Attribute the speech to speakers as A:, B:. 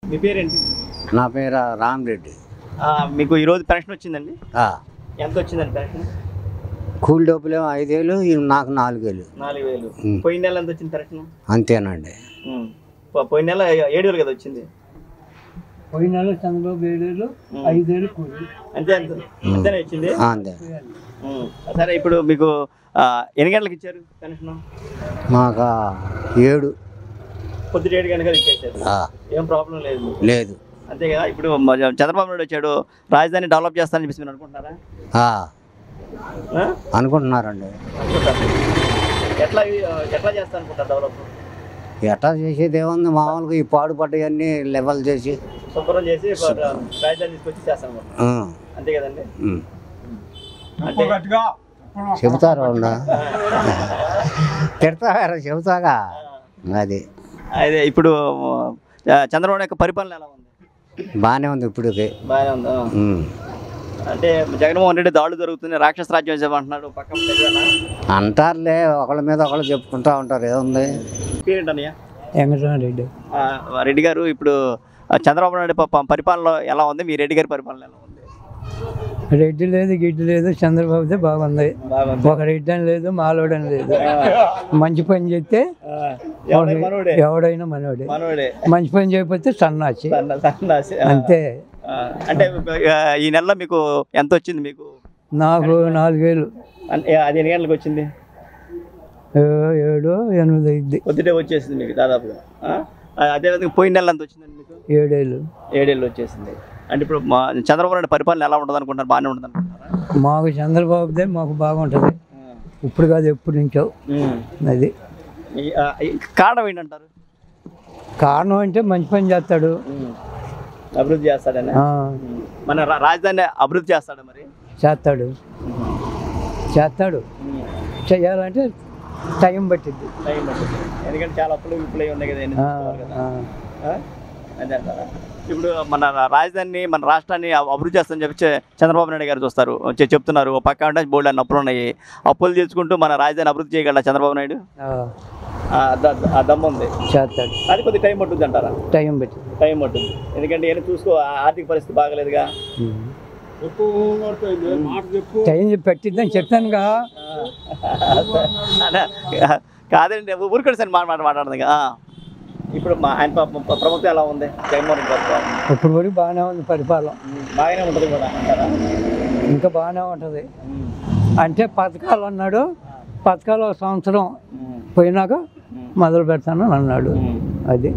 A: మీ పేరేంటి?
B: నా పేరు రామరెడ్డి.
A: మీకు ఈరోజు పెన్షన్ వచ్చిందండి? ఎంత వచ్చిందండి పెన్షన్?
B: కూలి డబ్బులు 5,000, నాకు 4,000.
A: 4,000. పోయిన నెల ఎంత వచ్చింది పెన్షన్?
B: అంతేనండి.
A: పోయిన నెల 7,000 కదా వచ్చింది.
C: పోయిన నెల చంద్రబాబు 7,000, 5,000 కూలి
A: అంతే. అంతేనే వచ్చింది.
B: అంతే.
A: సరే, ఇప్పుడు మీకు ఎన్ని గంటలకు ఇచ్చారు పెన్షన్?
B: మాకు 7
A: పొద్దుట 7 గంటలకు ఇచ్చేసారు. ఏం ప్రాబ్లం లేదు.
B: లేదు.
A: అంతే కదా. ఇప్పుడు చంద్రబాబు నాయుడు వచ్చాడు, రాజధాని డెవలప్ చేస్తానని చెప్పేసి మీరు అనుకుంటున్నారా?
B: అనుకుంటున్నారండి.
A: ఎట్లా చేస్తా అనుకుంటారు డెవలప్?
B: ఎట్లా చేసేది ఏముంది, మామూలుగా ఈ పాడుపడ్డవన్నీ లెవెల్ చేసి
A: శుభ్రం చేసి రాజధాని తీసుకొచ్చి చేస్తాను. అంతే కదండి.
B: చెబుతారు తిడతారా, చెబుతాగా. అది
A: అదే. ఇప్పుడు చంద్రబాబు యొక్క పరిపాలన ఎలా ఉంది?
B: బాగానే ఉంది. ఇప్పటికి
A: బాగానే ఉందా? అంటే జగన్మోహన్ రెడ్డి దాడులు జరుగుతుంది, రాక్షస రాజ్యం చేయమంటున్నాడు. పక్కన
B: అంటారులే, ఒకళ్ళ మీద ఒకళ్ళు చెప్పుకుంటా ఉంటారు. ఏముంది?
A: పేరేంటన్నయ్య?
C: వెంకటరామరెడ్డి.
A: రెడ్డి గారు, ఇప్పుడు చంద్రబాబు నాయుడు పరిపాలన ఎలా ఉంది? మీ రెడ్డి గారి పరిపాలన ఎలా ఉంది?
C: రెడ్డి లేదు, గిడ్డి లేదు, చంద్రబాబుదే బాగుంది. ఒక రెడ్డి అని లేదు, మాలోడని లేదు. మంచి పని చేస్తే ఎవడైనా మనోడే, మంచి పని చేయకపోతే సన్నాసి అంతే.
A: అంటే ఈ నెలలో మీకు ఎంత వచ్చింది? మీకు
C: నాకు 4,000.
A: అది ఎన్ని గంటలకు వచ్చింది?
C: 7, 8 అయింది.
A: పొద్దుటే వచ్చేసింది మీకు దాదాపుగా. అదేవిధంగా పోయిన నెల ఎంత వచ్చిందండి మీకు?
C: 7,000
A: వచ్చేసింది. అంటే ఇప్పుడు చంద్రబాబు నాయుడు పరిపాలన ఎలా ఉంటుంది అనుకుంటారు? బాగానే ఉంటుంది అనుకుంటారా?
C: మాకు చంద్రబాబుదే మాకు బాగుంటుంది. ఇప్పుడు కాదు, ఎప్పుడు నుంచో. అది
A: కారణం ఏంటంటారు?
C: కారణం అంటే మంచి పని చేస్తాడు,
A: అభివృద్ధి చేస్తాడని. మన రాజధాని అభివృద్ధి చేస్తాడు. మరి చేస్తాడు చేయాలంటే టైం పట్టింది. ఎందుకంటే చాలా అప్పులు ఉన్నాయి కదా. అదే అంటారా? ఇప్పుడు మన రాజధానిని, మన రాష్ట్రాన్ని అభివృద్ధి చేస్తామని చెప్పి చంద్రబాబు నాయుడు గారు చూస్తారు, చెప్తున్నారు. పక్క అంటే బోల్డ్ అన్ని అప్పులు ఉన్నాయి. అప్పులు తీసుకుంటూ మన రాజధాని అభివృద్ధి చేయగలరా చంద్రబాబు నాయుడు? ఆ దమ్ము ఉంది, చేస్తాడు. అది కొద్దిగా టైం పట్టుద్ది అంటారా? టైం పట్టుద్ది. ఎందుకంటే ఏమైనా చూసుకో, ఆర్థిక పరిస్థితి బాగలేదుగా.
C: టైం పెట్టిద్దని చెప్పానుగా.
A: కాదండి, ఊరికండి సార్ మాట్లాడదు. ఇప్పుడు ఆయన ప్రభుత్వం ఎలా ఉంది? జగన్మోహన్ రెడ్డి ప్రభుత్వం
C: ఇప్పుడు వరకు బాగానే ఉంది. పరిపాలన
A: బాగానే ఉంటుంది కూడా అంటారా?
C: ఇంకా బాగానే ఉంటుంది. అంటే పథకాలు అన్నాడు, పథకాలు 1 సంవత్సరం పోయినాక మొదలు పెడతాను అన్నాడు. అది